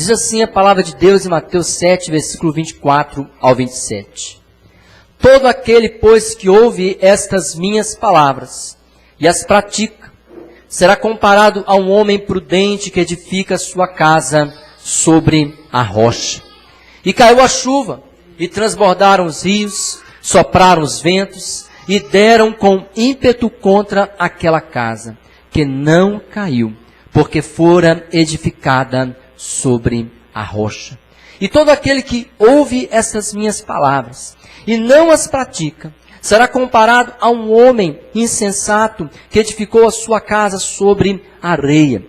Diz assim a palavra de Deus em Mateus 7, versículo 24 ao 27. Todo aquele, pois, que ouve estas minhas palavras e as pratica, será comparado a um homem prudente que edifica sua casa sobre a rocha. E caiu a chuva, e transbordaram os rios, sopraram os ventos, e deram com ímpeto contra aquela casa, que não caiu, porque fora edificada sobre a rocha. E todo aquele que ouve essas minhas palavras e não as pratica, será comparado a um homem insensato que edificou a sua casa sobre a areia.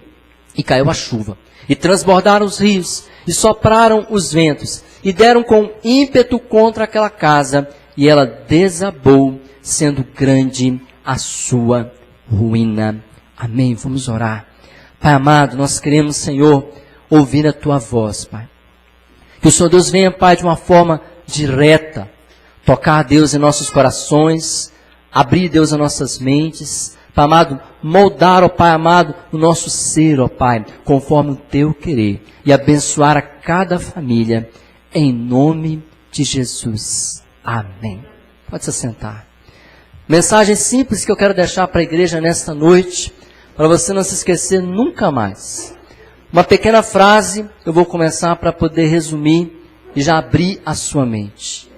E caiu a chuva, e transbordaram os rios, e sopraram os ventos, e deram com ímpeto contra aquela casa, e ela desabou, sendo grande a sua ruína. Amém. Vamos orar. Pai amado, nós queremos, Senhor, ouvir a Tua voz, Pai. Que o Senhor Deus venha, Pai, de uma forma direta, tocar, Deus, em nossos corações, abrir, Deus, as nossas mentes, Pai amado, moldar, ó Pai amado, o nosso ser, ó Pai, conforme o Teu querer, e abençoar a cada família, em nome de Jesus. Amém. Pode se sentar. Mensagem simples que eu quero deixar para a igreja nesta noite, para você não se esquecer nunca mais. Uma pequena frase, eu vou começar para poder resumir e já abrir a sua mente.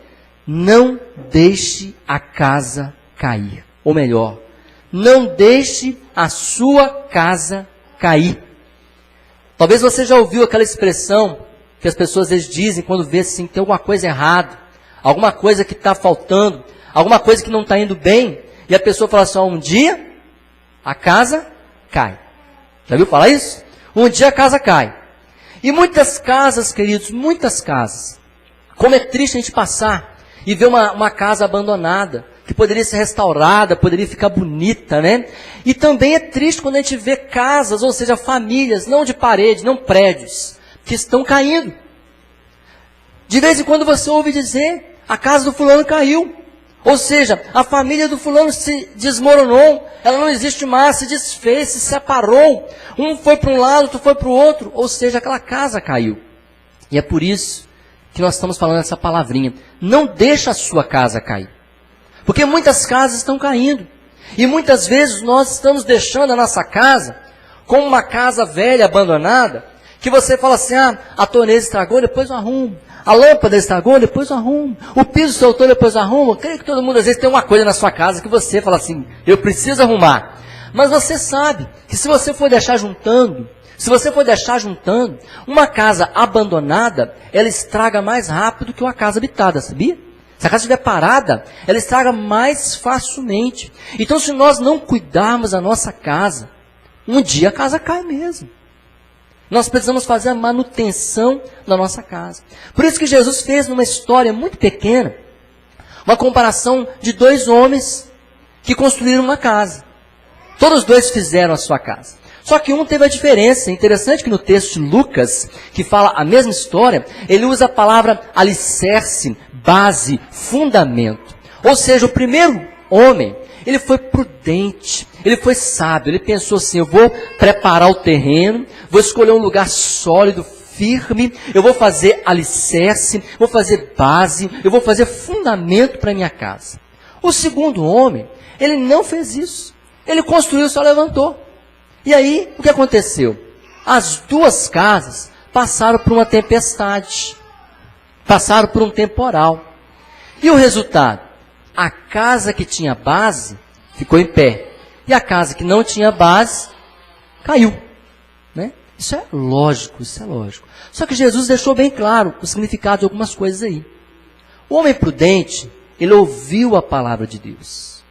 Não deixe a casa cair. Ou melhor, não deixe a sua casa cair. Talvez você já ouviu aquela expressão que as pessoas às vezes dizem quando vê assim, que tem alguma coisa errada, alguma coisa que está faltando, alguma coisa que não está indo bem, e a pessoa fala assim, um dia a casa cai. Já viu falar isso? Um dia a casa cai. E muitas casas, queridos, muitas casas, como é triste a gente passar e ver uma casa abandonada, que poderia ser restaurada, poderia ficar bonita, né? E também é triste quando a gente vê casas, ou seja, famílias, não de parede, não prédios, que estão caindo. De vez em quando você ouve dizer, a casa do fulano caiu. Ou seja, a família do fulano se desmoronou, ela não existe mais, se desfez, se separou. Um foi para um lado, outro foi para o outro. Ou seja, aquela casa caiu. E é por isso que nós estamos falando essa palavrinha. Não deixa a sua casa cair. Porque muitas casas estão caindo. E muitas vezes nós estamos deixando a nossa casa como uma casa velha, abandonada, que você fala assim, a torneira estragou, depois eu arrumo. A lâmpada estragou, depois eu arrumo. O piso soltou, depois eu arrumo. Eu creio que todo mundo às vezes tem uma coisa na sua casa que você fala assim, eu preciso arrumar. Mas você sabe que se você for deixar juntando, uma casa abandonada, ela estraga mais rápido que uma casa habitada, sabia? Se a casa estiver parada, ela estraga mais facilmente. Então, se nós não cuidarmos da nossa casa, um dia a casa cai mesmo. Nós precisamos fazer a manutenção da nossa casa. Por isso que Jesus fez numa história muito pequena, uma comparação de dois homens que construíram uma casa. Todos os dois fizeram a sua casa. Só que um teve a diferença. Interessante que no texto de Lucas, que fala a mesma história, ele usa a palavra alicerce, base, fundamento. Ou seja, o primeiro homem, ele foi prudente, ele foi sábio, ele pensou assim, eu vou preparar o terreno, vou escolher um lugar sólido, firme, eu vou fazer alicerce, vou fazer base, eu vou fazer fundamento para a minha casa. O segundo homem, ele não fez isso. Ele construiu, só levantou. E aí, o que aconteceu? As duas casas passaram por uma tempestade, passaram por um temporal. E o resultado? A casa que tinha base ficou em pé. E a casa que não tinha base caiu. Né? Isso é lógico, isso é lógico. Só que Jesus deixou bem claro o significado de algumas coisas aí. O homem prudente, ele ouviu a palavra de Deus.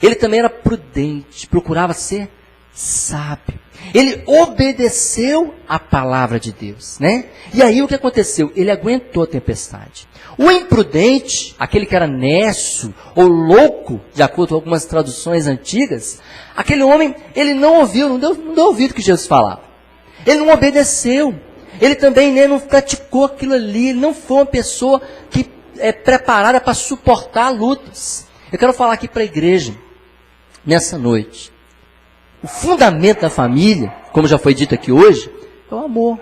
Ele também era prudente, procurava ser sábio. Ele obedeceu a palavra de Deus, né? E aí o que aconteceu? Ele aguentou a tempestade. O imprudente, aquele que era nécio ou louco, de acordo com algumas traduções antigas, aquele homem, ele não ouviu, não deu ouvido o que Jesus falava. Ele não obedeceu. Ele também não praticou aquilo ali. Ele não foi uma pessoa que é preparada para suportar lutas. Eu quero falar aqui para a igreja, nessa noite. O fundamento da família, como já foi dito aqui hoje, é o amor.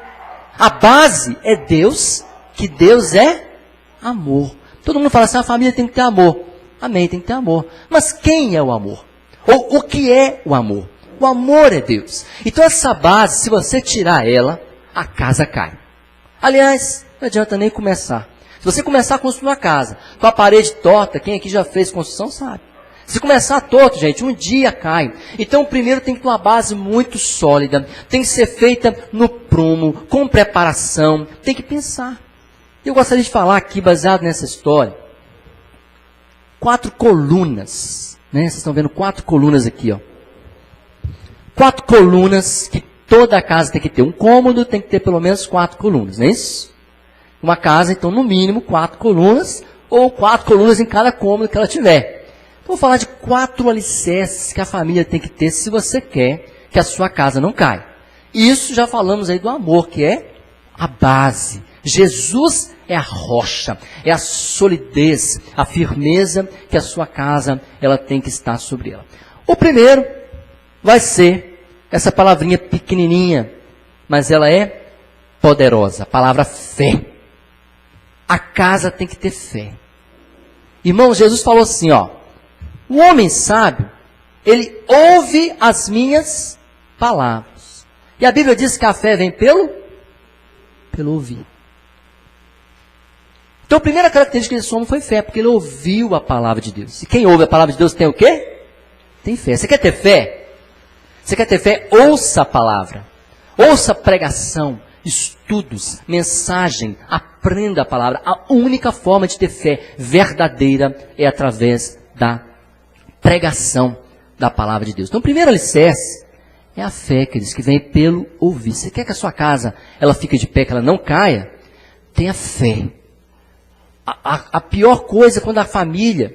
A base é Deus, que Deus é amor. Todo mundo fala assim, a família tem que ter amor. Amém, tem que ter amor. Mas quem é o amor? Ou o que é o amor? O amor é Deus. Então essa base, se você tirar ela, a casa cai. Aliás, não adianta nem começar. Se você começar a construir uma casa com a parede torta, quem aqui já fez construção sabe. Se começar torto, gente, um dia cai. Então, primeiro tem que ter uma base muito sólida. Tem que ser feita no prumo, com preparação. Tem que pensar. Eu gostaria de falar aqui, baseado nessa história, 4 colunas. Né? Vocês estão vendo 4 colunas aqui, ó. 4 colunas que toda casa tem que ter. Um cômodo tem que ter pelo menos 4 colunas, não é isso? Uma casa, então, no mínimo, 4 colunas, ou 4 colunas em cada cômodo que ela tiver. Vou falar de 4 alicerces que a família tem que ter se você quer que a sua casa não caia. Isso já falamos aí do amor, que é a base. Jesus é a rocha, é a solidez, a firmeza que a sua casa ela tem que estar sobre ela. O primeiro vai ser essa palavrinha pequenininha, mas ela é poderosa, a palavra fé. A casa tem que ter fé. Irmãos, Jesus falou assim, ó, o homem sábio, ele ouve as minhas palavras. E a Bíblia diz que a fé vem pelo ouvir. Então a primeira característica desse homem foi fé, porque ele ouviu a palavra de Deus. E quem ouve a palavra de Deus tem o quê? Tem fé. Você quer ter fé? Você quer ter fé? Ouça a palavra. Ouça a pregação, estudos, mensagem, aprenda a palavra. A única forma de ter fé verdadeira é através da pregação da palavra de Deus. Então, o primeiro alicerce é a fé, queridos, que vem pelo ouvir. Você quer que a sua casa ela fique de pé, que ela não caia? Tenha fé. A pior coisa é quando a família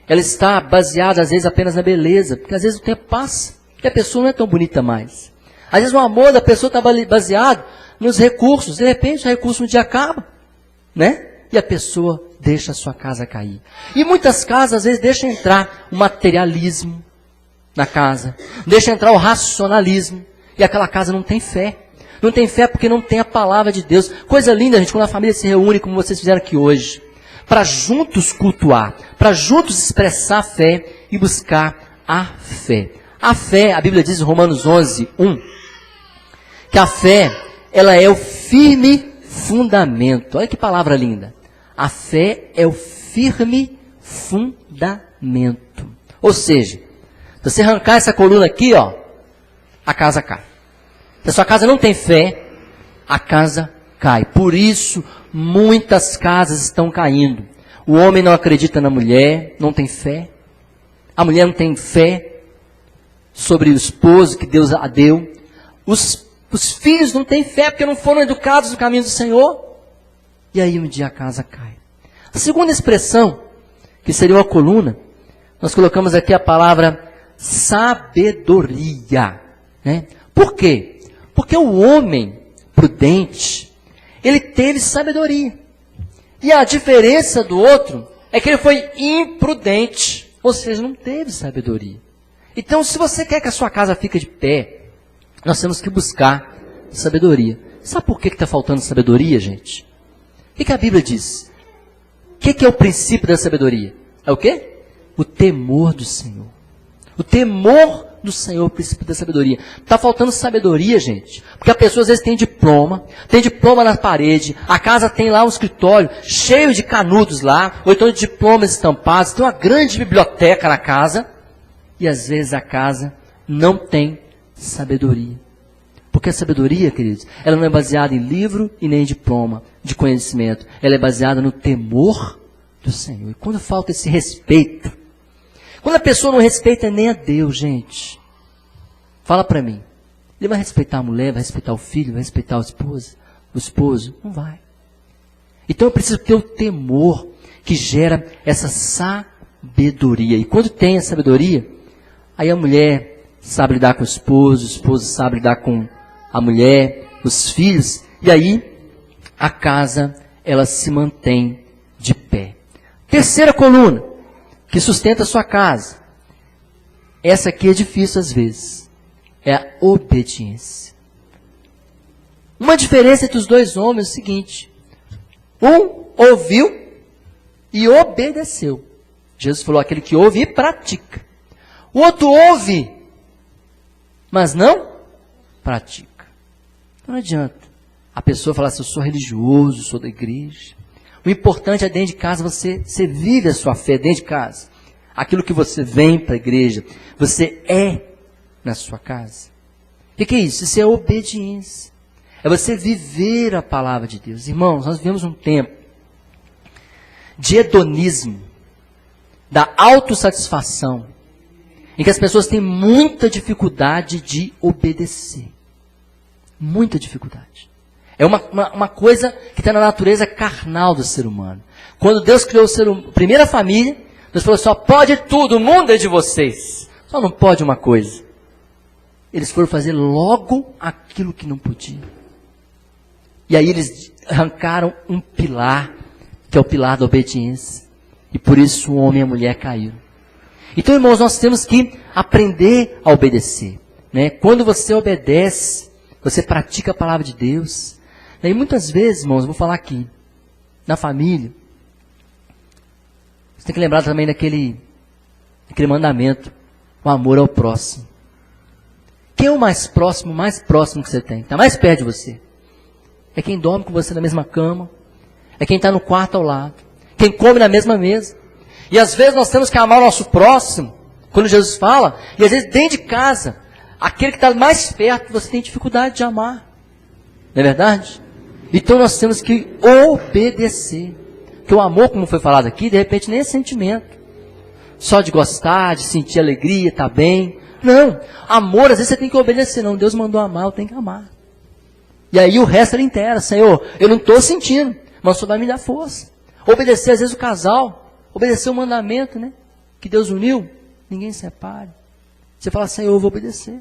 ela está baseada, às vezes, apenas na beleza, porque às vezes o tempo passa e a pessoa não é tão bonita mais. Às vezes o amor da pessoa está baseado nos recursos. De repente, o recurso um dia acaba, né? E a pessoa deixa a sua casa cair. E muitas casas, às vezes, deixam entrar o materialismo na casa. Deixa entrar o racionalismo. E aquela casa não tem fé. Não tem fé porque não tem a palavra de Deus. Coisa linda, gente, quando a família se reúne, como vocês fizeram aqui hoje. Para juntos cultuar. Para juntos expressar a fé e buscar a fé. A fé, a Bíblia diz em Romanos 11, 1, que a fé, ela é o firme fundamento. Olha que palavra linda. A fé é o firme fundamento. Ou seja, se você arrancar essa coluna aqui, ó, a casa cai. Se a sua casa não tem fé, a casa cai. Por isso, muitas casas estão caindo. O homem não acredita na mulher, não tem fé. A mulher não tem fé sobre o esposo que Deus a deu. Os filhos não têm fé porque não foram educados no caminho do Senhor. E aí um dia a casa cai. A segunda expressão, que seria uma coluna, nós colocamos aqui a palavra sabedoria. Né? Por quê? Porque o homem prudente, ele teve sabedoria. E a diferença do outro é que ele foi imprudente, ou seja, não teve sabedoria. Então, se você quer que a sua casa fique de pé, nós temos que buscar sabedoria. Sabe por que está faltando sabedoria, gente? O que a Bíblia diz? O que é o princípio da sabedoria? É o quê? O temor do Senhor. O temor do Senhor é o princípio da sabedoria. Está faltando sabedoria, gente. Porque a pessoa às vezes tem diploma na parede, a casa tem lá um escritório cheio de canudos lá, ou então de diplomas estampados, tem uma grande biblioteca na casa, e às vezes a casa não tem sabedoria. Porque a sabedoria, queridos, ela não é baseada em livro e nem em diploma de conhecimento. Ela é baseada no temor do Senhor. E quando falta esse respeito, quando a pessoa não respeita nem a Deus, gente, fala para mim, ele vai respeitar a mulher, vai respeitar o filho, vai respeitar o esposo? Não vai. Então eu preciso ter o temor que gera essa sabedoria. E quando tem a sabedoria, aí a mulher sabe lidar com o esposo sabe lidar com a mulher, os filhos, e aí a casa, ela se mantém de pé. Terceira coluna, que sustenta a sua casa. Essa aqui é difícil às vezes. É a obediência. A obediência. Você quer que a sua casa fique de pé? Nós temos que buscar sabedoria. Você quer que a sua casa ela fique de pé? A obediência. Você quer que a sua casa ela fique de pé? Nós temos que buscar sabedoria. Uma diferença entre os dois homens é o seguinte: um ouviu e obedeceu. Jesus falou, aquele que ouve e pratica. O outro ouve, mas não pratica. Não adianta a pessoa falar assim, eu sou religioso, sou da igreja. O importante é dentro de casa você vive a sua fé dentro de casa. Aquilo que você vem para a igreja, você é na sua casa. O que é isso? Isso é obediência. É você viver a palavra de Deus. Irmãos, nós vivemos um tempo de hedonismo, da autossatisfação, em que as pessoas têm muita dificuldade de obedecer. Muita dificuldade. É uma coisa que está na natureza carnal do ser humano. Quando Deus criou o ser humano, primeira família, Deus falou, só pode tudo, o mundo é de vocês. Só não pode uma coisa. Eles foram fazer logo aquilo que não podiam. E aí eles arrancaram um pilar, que é o pilar da obediência. E por isso o homem e a mulher caíram. Então, irmãos, nós temos que aprender a obedecer. Né? Quando você obedece, você pratica a palavra de Deus. E muitas vezes, irmãos, eu vou falar aqui, na família, você tem que lembrar também daquele mandamento, o amor ao próximo. Quem é o mais próximo que você tem? Está mais perto de você. É quem dorme com você na mesma cama. É quem está no quarto ao lado. Quem come na mesma mesa. E às vezes nós temos que amar o nosso próximo, quando Jesus fala, e às vezes dentro de casa, aquele que está mais perto, você tem dificuldade de amar. Não é verdade? Então nós temos que obedecer. Porque o amor, como foi falado aqui, de repente nem é sentimento. Só de gostar, de sentir alegria, tá bem. Não. Amor, às vezes você tem que obedecer. Não, Deus mandou amar, eu tenho que amar. E aí o resto ele inteira. Senhor, eu não estou sentindo, mas o Senhor vai me dar força. Obedecer, às vezes, o casal. Obedecer o mandamento, né? Que Deus uniu. Ninguém separe. Você fala, Senhor, eu vou obedecer.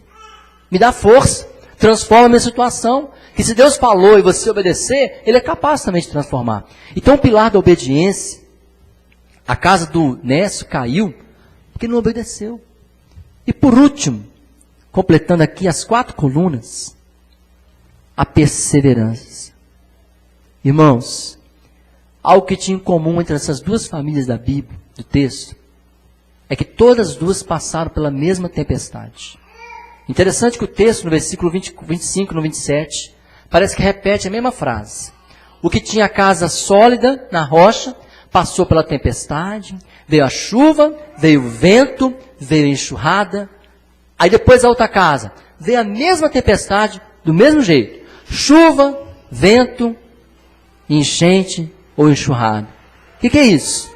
Me dá força. Transforma a minha situação. Que se Deus falou e você obedecer, Ele é capaz também de transformar. Então o pilar da obediência, a casa do Nécio caiu, porque não obedeceu. E por último, completando aqui as 4 colunas, a perseverança. Irmãos, algo que tinha em comum entre essas duas famílias da Bíblia, do texto, é que todas as duas passaram pela mesma tempestade. Interessante que o texto, no versículo 25, no 27, parece que repete a mesma frase. O que tinha a casa sólida na rocha, passou pela tempestade, veio a chuva, veio o vento, veio a enxurrada. Aí depois a outra casa, veio a mesma tempestade, do mesmo jeito. Chuva, vento, enchente ou enxurrada. O que é isso?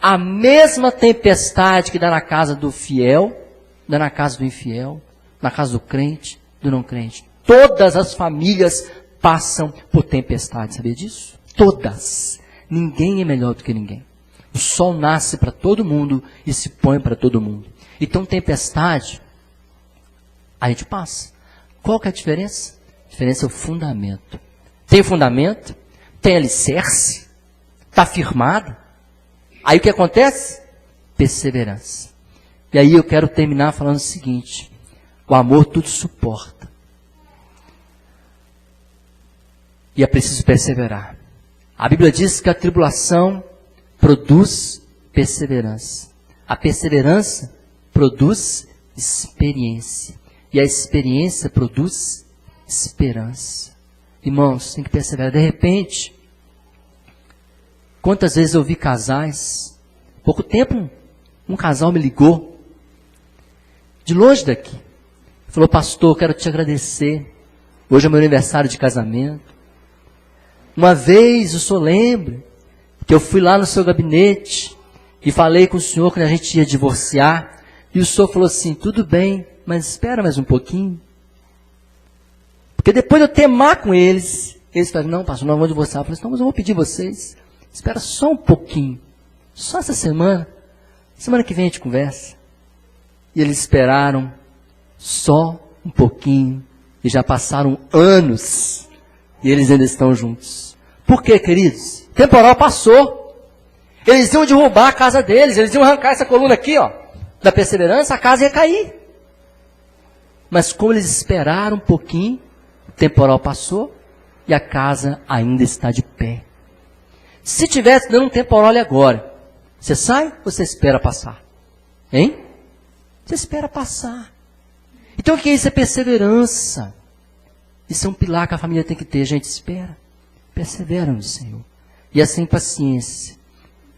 A mesma tempestade que dá na casa do fiel, dá na casa do infiel, na casa do crente, do não crente. Todas as famílias passam por tempestade, sabia disso? Todas. Ninguém é melhor do que ninguém. O sol nasce para todo mundo e se põe para todo mundo. Então tempestade, a gente passa. Qual que é a diferença? A diferença é o fundamento. Tem fundamento, tem alicerce, está firmado. Aí o que acontece? Perseverança. E aí eu quero terminar falando o seguinte: o amor tudo suporta. E é preciso perseverar. A Bíblia diz que a tribulação produz perseverança. A perseverança produz experiência. E a experiência produz esperança. Irmãos, tem que perseverar. De repente, quantas vezes eu vi casais, pouco tempo um casal me ligou, de longe daqui, falou, pastor, quero te agradecer, hoje é meu aniversário de casamento. Uma vez, o senhor lembra, que eu fui lá no seu gabinete e falei com o senhor que a gente ia divorciar, e o senhor falou assim, tudo bem, mas espera mais um pouquinho. Porque depois de eu temar com eles falaram, não, pastor, não vamos divorciar. Eu falei assim, não, mas eu vou pedir vocês, espera só um pouquinho, só essa semana que vem a gente conversa. E eles esperaram só um pouquinho, e já passaram anos, e eles ainda estão juntos. Por quê, queridos? O temporal passou. Eles iam derrubar a casa deles, eles iam arrancar essa coluna aqui, ó, da perseverança, a casa ia cair. Mas como eles esperaram um pouquinho, o temporal passou, e a casa ainda está de pé. Se tivesse dando um temporal agora, você sai ou você espera passar? Hein? Você espera passar. Então o que é isso? É perseverança. Isso é um pilar que a família tem que ter. A gente espera. Persevera no Senhor. E assim paciência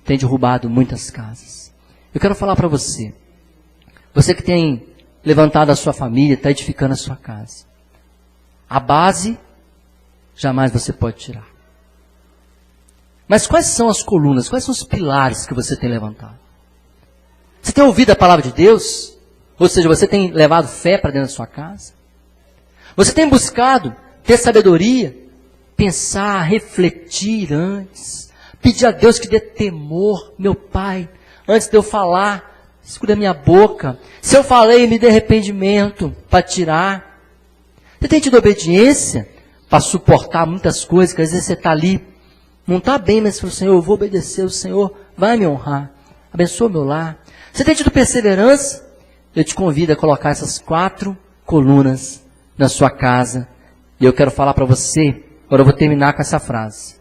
tem derrubado muitas casas. Eu quero falar para você. Você que tem levantado a sua família, está edificando a sua casa. A base, jamais você pode tirar. Mas quais são as colunas, quais são os pilares que você tem levantado? Você tem ouvido a palavra de Deus? Ou seja, você tem levado fé para dentro da sua casa? Você tem buscado ter sabedoria, pensar, refletir antes, pedir a Deus que dê temor, meu Pai, antes de eu falar, segura a minha boca. Se eu falei, me dê arrependimento para tirar. Você tem tido obediência para suportar muitas coisas, que às vezes você está ali, não está bem, mas fala, Senhor, eu vou obedecer, o Senhor vai me honrar. Abençoa o meu lar. Você tem tido perseverança? Eu te convido a colocar essas 4 colunas na sua casa. E eu quero falar para você, agora eu vou terminar com essa frase.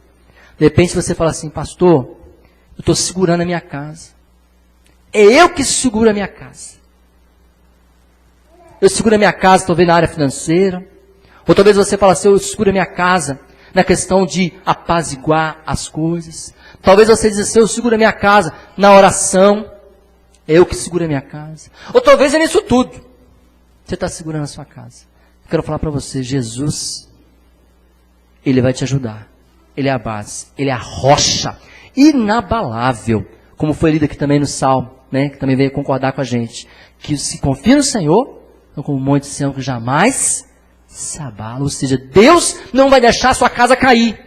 De repente você fala assim, pastor, eu estou segurando a minha casa. É eu que seguro a minha casa. Eu seguro a minha casa, talvez na área financeira. Ou talvez você fale assim, eu seguro a minha casa na questão de apaziguar as coisas. Talvez você diz assim, eu seguro a minha casa na oração. É eu que seguro a minha casa. Ou talvez é nisso tudo. Você está segurando a sua casa. Eu quero falar para você, Jesus, Ele vai te ajudar. Ele é a base, Ele é a rocha inabalável. Como foi lido aqui também no Salmo, né, que também veio concordar com a gente. Que se confia no Senhor, não como um monte de Sião que jamais se abala. Ou seja, Deus não vai deixar a sua casa cair.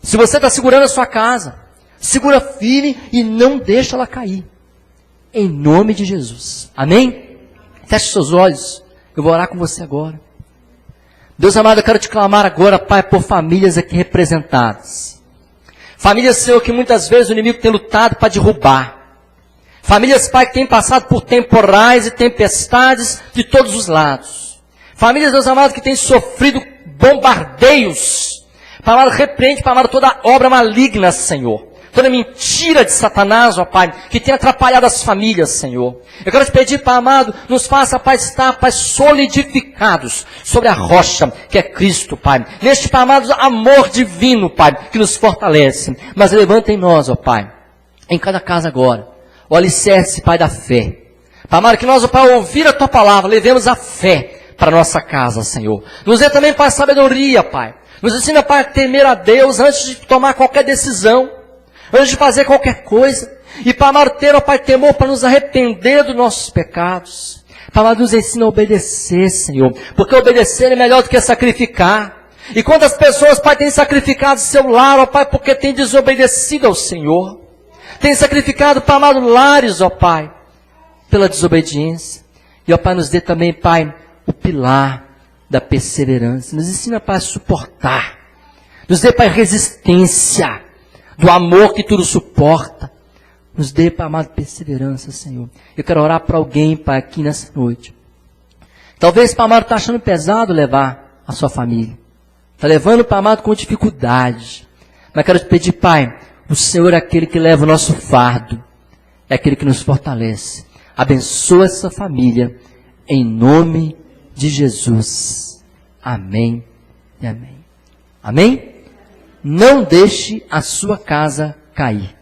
Se você está segurando a sua casa, segura firme e não deixa ela cair. Em nome de Jesus. Amém? Feche seus olhos. Eu vou orar com você agora. Deus amado, eu quero te clamar agora, Pai, por famílias aqui representadas. Famílias, Senhor, que muitas vezes o inimigo tem lutado para derrubar. Famílias, Pai, que têm passado por temporais e tempestades de todos os lados. Famílias, Deus amado, que têm sofrido bombardeios. Pai amado, repreende, Pai amado, toda obra maligna, Senhor. Toda mentira de Satanás, ó Pai, que tem atrapalhado as famílias, Senhor. Eu quero te pedir, Pai amado, nos faça, Pai, estar, Pai, solidificados sobre a rocha, que é Cristo, Pai. Neste, Pai amado, amor divino, Pai, que nos fortalece. Mas levanta em nós, ó Pai, em cada casa agora, o alicerce, Pai, da fé. Pai amado, que nós, ó Pai, ao ouvir a Tua palavra, levemos a fé para a nossa casa, Senhor. Nos dê também, Pai, sabedoria, Pai. Nos ensina, Pai, a temer a Deus antes de tomar qualquer decisão. Antes de fazer qualquer coisa. E Pai amado, ter, ó Pai, temor para nos arrepender dos nossos pecados. Pai amado, nos ensina a obedecer, Senhor. Porque obedecer é melhor do que sacrificar. E quantas pessoas, Pai, têm sacrificado seu lar, ó Pai, porque têm desobedecido ao Senhor. Têm sacrificado, Pai amado, lares, ó Pai, pela desobediência. E ó Pai, nos dê também, Pai, o pilar da perseverança. Nos ensina, Pai, a suportar. Nos dê, Pai, resistência. Do amor que tudo suporta. Nos dê, Pai amado, perseverança, Senhor. Eu quero orar para alguém, Pai, aqui nessa noite. Talvez, Pai amado, está achando pesado levar a sua família. Está levando, Pai amado, com dificuldade. Mas quero te pedir, Pai, o Senhor é aquele que leva o nosso fardo. É aquele que nos fortalece. Abençoa essa família. Em nome de Jesus. Amém e amém. Amém? Não deixe a sua casa cair.